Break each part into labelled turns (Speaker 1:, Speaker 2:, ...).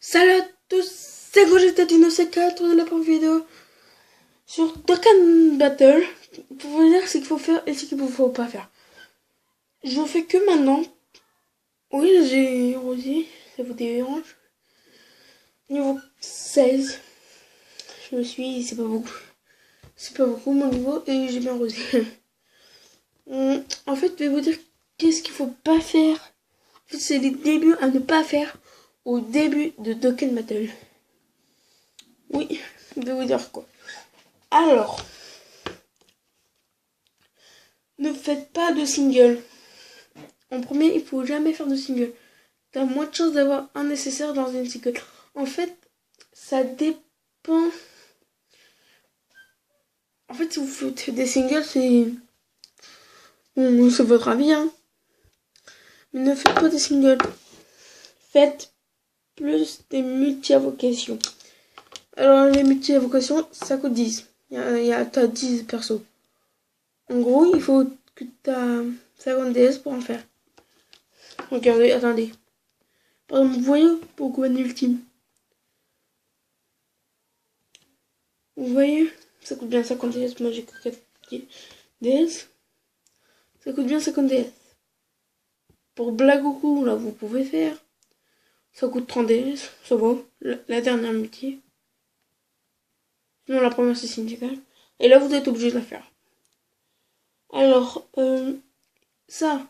Speaker 1: Salut à tous, c'est Gogeta Dino C4 de la première vidéo sur Dokkan Battle pour vous dire ce qu'il faut faire et ce qu'il ne faut pas faire. Je fais que maintenant. Oui, j'ai rosé, ça vous dérange. Niveau 16, je me suis, c'est pas beaucoup. C'est pas beaucoup mon niveau et j'ai bien rosé. En fait, je vais vous dire qu'est-ce qu'il faut pas faire. En fait, c'est les débuts à ne pas faire au début de Dokkan Battle. Oui, je vais vous dire quoi. Alors, ne faites pas de single. En premier, il faut jamais faire de single. T'as moins de chances d'avoir un nécessaire dans une single. En fait, ça dépend. En fait, si vous faites des singles, c'est votre avis, hein. Mais ne faites pas des singles. Faites plus des multi-invocations. Alors, les multi-invocations, ça coûte 10. T'as 10 persos. En gros, il faut que t'as 50 DS pour en faire. Regardez, attendez. Par exemple, vous voyez pour Gohan Ultime. Vous voyez, ça coûte bien 50 DS. Moi, j'ai que 4 DS. Ça coûte bien 50 DS. Pour Blagoku, là, vous pouvez faire. Ça coûte 30 DS. Ça va. La dernière multi. Sinon, la première, c'est Syndical. Et là, vous êtes obligé de la faire. Alors, ça,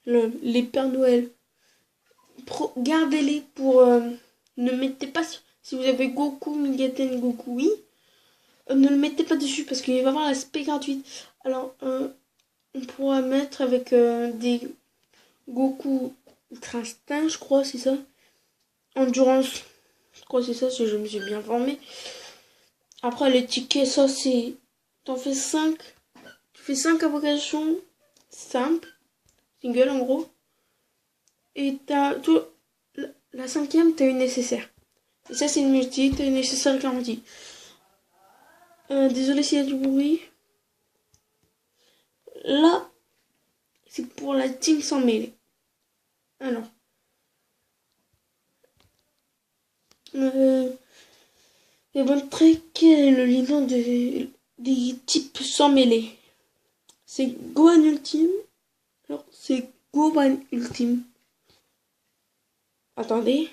Speaker 1: les Pères Noël, gardez-les pour... ne mettez pas... Si vous avez Goku, Migaten, Goku, oui. Ne le mettez pas dessus parce qu'il va avoir l'aspect gratuit. Alors, on pourra mettre avec des Goku Ultra Instinct, je crois, c'est ça. Endurance, je crois c'est ça, si je me suis bien formé. Après, les tickets, ça c'est... T'en fais 5. Tu fais 5 invocations simples, single en gros. Et t'as tout... La cinquième, t'as une nécessaire. Et ça, c'est une multi, t'as une nécessaire garantie. Désolé s'il y a du bruit. Là, c'est pour la team sans mêler. Alors. Et montrer quel est le lien des types sans mêler. C'est Gohan Ultime. Alors, c'est Gohan Ultime. Attendez.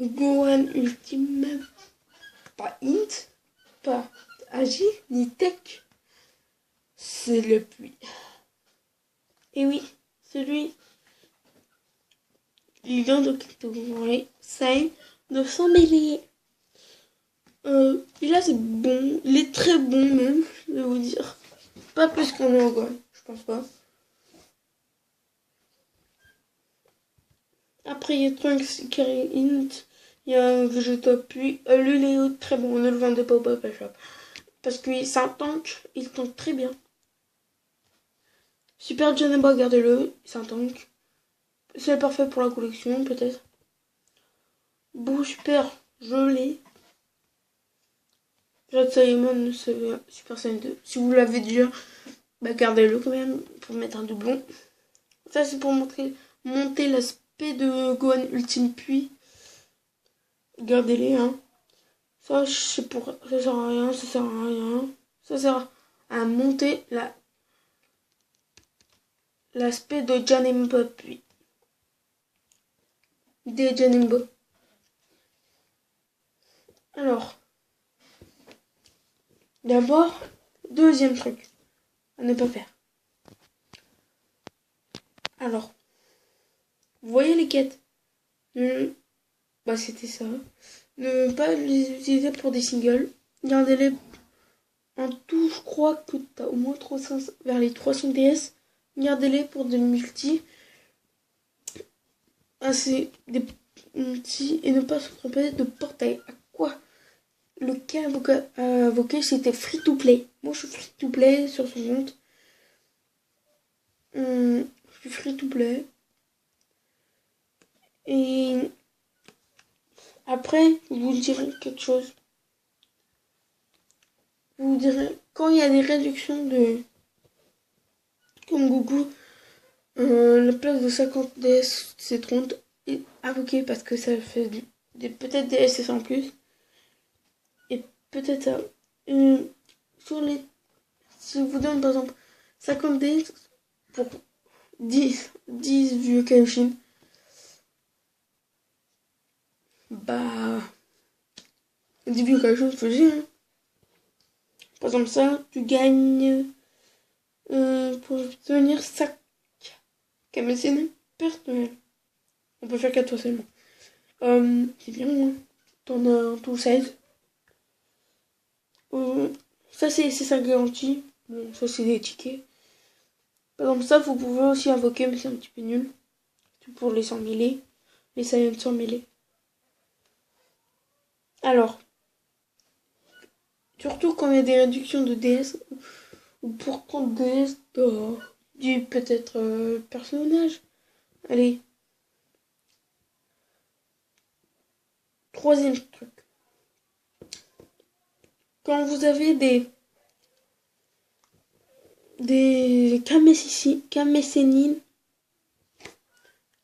Speaker 1: Gohan Ultime. Pas Int, pas Agi, ni Tech. C'est le puits. Et oui, celui. Il vient de Sai de sans mêler. Et là, c'est bon. Il est très bon, même, je vais vous dire. Pas plus qu'on est en Gohan, je pense pas. Après, il y a Trunks qui est int. Il y a Vegeta, puis le Léo, très bon. On ne le vendait pas au Papa Shop. Parce que c'est un tank, il tank très bien. Super Janemba, gardez-le, c'est un tank. C'est parfait pour la collection, peut-être. Beau, super, je l'ai. Jade Saïmon, Super Saiyan 2. Si vous l'avez déjà, bah gardez-le quand même, pour mettre un doublon. Ça, c'est pour monter l'aspect de Gohan Ultime Puis. Gardez-les, hein. Ça, je sais pour... Ça sert à rien, ça sert à rien. Ça sert à monter l'aspect de Janemba puis. Des Janemba. Alors. D'abord, deuxième truc à ne pas faire. Alors. Vous voyez les quêtes? Bah c'était ça. Ne pas les utiliser pour des singles. Gardez-les en tout, je crois que t'as au moins 300, vers les 300 DS. Gardez-les pour des multi. Ah, c'est des multi et ne pas se tromper de portail. À quoi le cas invoqué c'était free to play. Moi je suis free to play sur son compte. Je suis free to play. Et après, vous direz quelque chose. Vous direz, quand il y a des réductions de... Comme Goku, La place de 50 DS, c'est 30 est invoquée parce que ça fait peut-être des SS en plus. Et peut-être ça. Sur les. Si je vous donne par exemple 50 DS pour 10 vieux Kaioshin, bah. 10 vieux Kaioshin, faut dire. Hein. Par exemple, ça, tu gagnes. Pour obtenir 5 Kamesséne personnel. On peut faire 4 fois seulement. C'est bien, hein. T'en as tout 16. Ça, c'est ça garantie. Bon, ça, c'est des tickets. Par exemple, ça, vous pouvez aussi invoquer, mais c'est un petit peu nul. C'est pour les 100 mêlés. Les Saiyans 100 mêlés. Alors, surtout quand il y a des réductions de DS, ou pour prendre DS du peut-être personnage. Allez. Troisième truc. Quand vous avez des camécénines.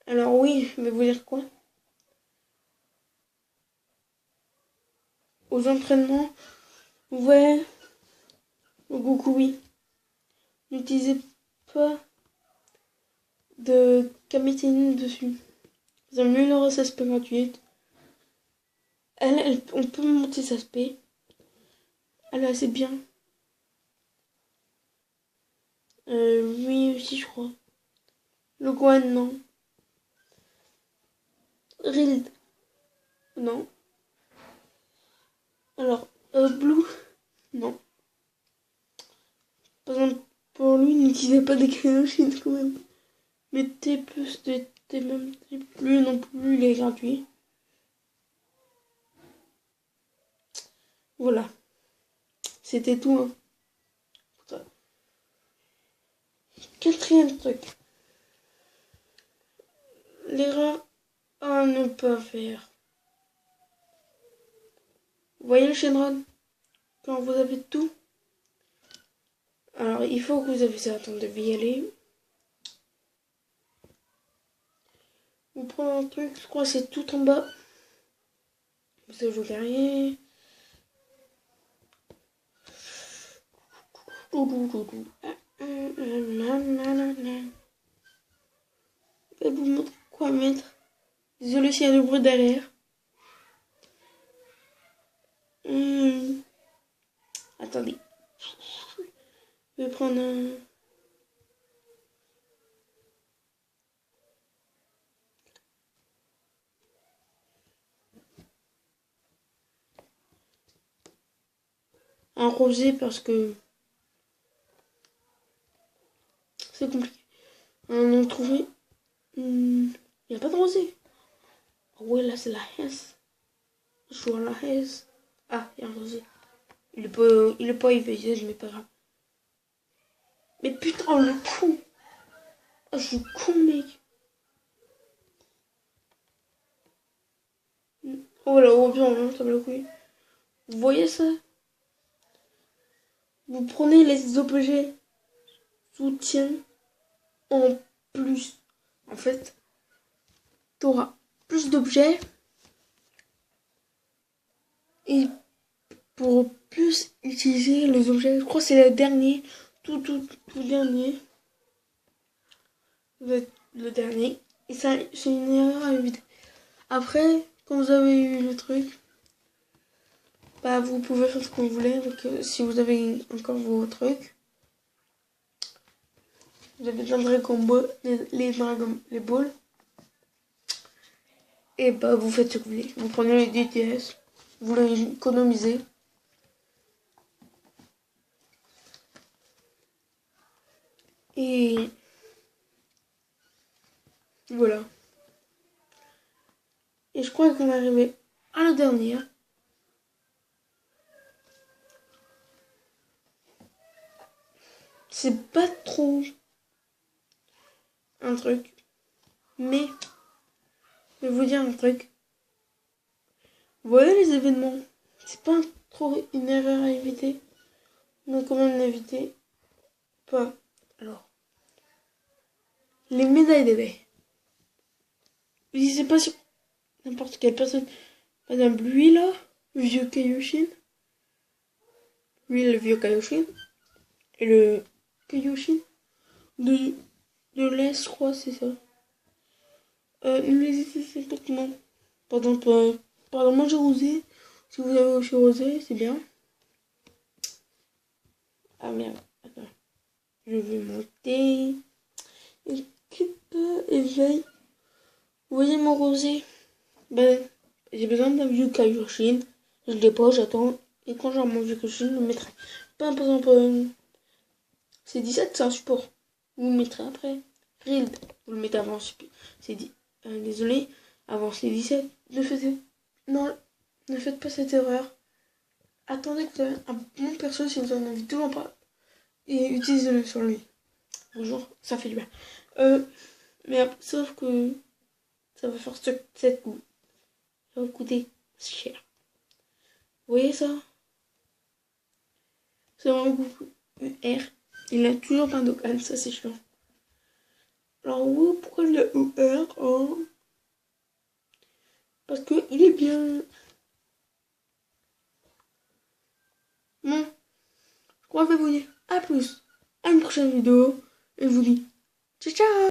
Speaker 1: Alors oui, je vais vous dire quoi? Aux entraînements, ouais, au Goku, oui. N'utilisez pas de camécénine dessus. Vous avez mieux leur SP gratuite. On peut monter sa SP. Elle est assez bien. Oui, aussi, je crois. Le Gohan, non. Rild, non. Alors, Blue, non. Par exemple, pour lui, n'utilisez pas des Kaioshin quand même. Mais T plus de T même T plus non plus, il est gratuit. Voilà. C'était tout. Hein. Quatrième truc. L'erreur à ne pas faire. Vous voyez le Shenron? Quand vous avez tout. Alors, il faut que vous avez ça. Attendez, je vais y aller. Vous prenez un truc, je crois que c'est tout en bas. Vous joue guerrier. Je vais vous montrer quoi mettre. Désolé s'il y a du bruit derrière. Attendez. Je vais prendre un rosé parce que c'est compliqué. On en trouver. Il n'y a pas de rosé. Oh ouais, là c'est la Hesse. Je vois la Hesse. Ah, il y a un rosé. Il est pas IVZ, mais pas grave. Mais putain, le con. Oh, je suis con, mec. Oh là, oh bien, ça me le couille. Vous voyez ça? Vous prenez les objets soutien en plus. En fait, tu auras plus d'objets et pour plus utiliser les objets, je crois que c'est le dernier, tout dernier, le dernier. Et ça, c'est une erreur à éviter. Après, quand vous avez eu le truc, bah vous pouvez faire ce que vous voulez avec, si vous avez encore vos trucs. Vous avez déjà Dragon Ball, les balls. Et bah vous faites ce que vous voulez. Vous prenez les DTS, vous les économisez. Et voilà. Et je crois qu'on est arrivé à la dernière. C'est pas trop un truc. Mais je vais vous dire un truc. Vous voyez les événements, c'est pas trop une erreur à éviter. Mais quand même n'évitez pas. Alors, les médailles d'éveil. Je sais pas sur n'importe quelle personne. Par exemple, lui là, le vieux Kaioshin. Lui, le vieux Kaioshin. Et le Kaioshin de, de l'Est, je crois, c'est ça. Nous les utilisons complètement. Par exemple, manger rosé. Si vous avez aussi rosé, c'est bien. Ah merde, attends. Je vais monter. Équipe, éveil. Vous voyez mon rosé? Ben, j'ai besoin d'un vieux Kaioshin. Je le dépose, j'attends. Et quand j'aurai mon vieux Kaioshin, je le mettrai. Par exemple, c'est 17, c'est un support. Vous le mettrez après. Rild, vous le mettez avant. C'est dit. Désolé, avant c'est 17. Non, ne faites pas cette erreur. Attendez que vous avez un bon perso si vous en avez toujours pas. Et utilisez-le sur lui. Bonjour, ça fait du bien. Mais sauf que ça va faire 7 coups. Ça va coûter cher. Vous voyez ça? C'est un groupe UR. Il a toujours pas d'Okan, ça c'est chiant. Alors oui, pourquoi le UR hein? Parce que il est bien. Bon, je crois que je vais vous dire à plus. À une prochaine vidéo. Et je vous dis ciao ciao.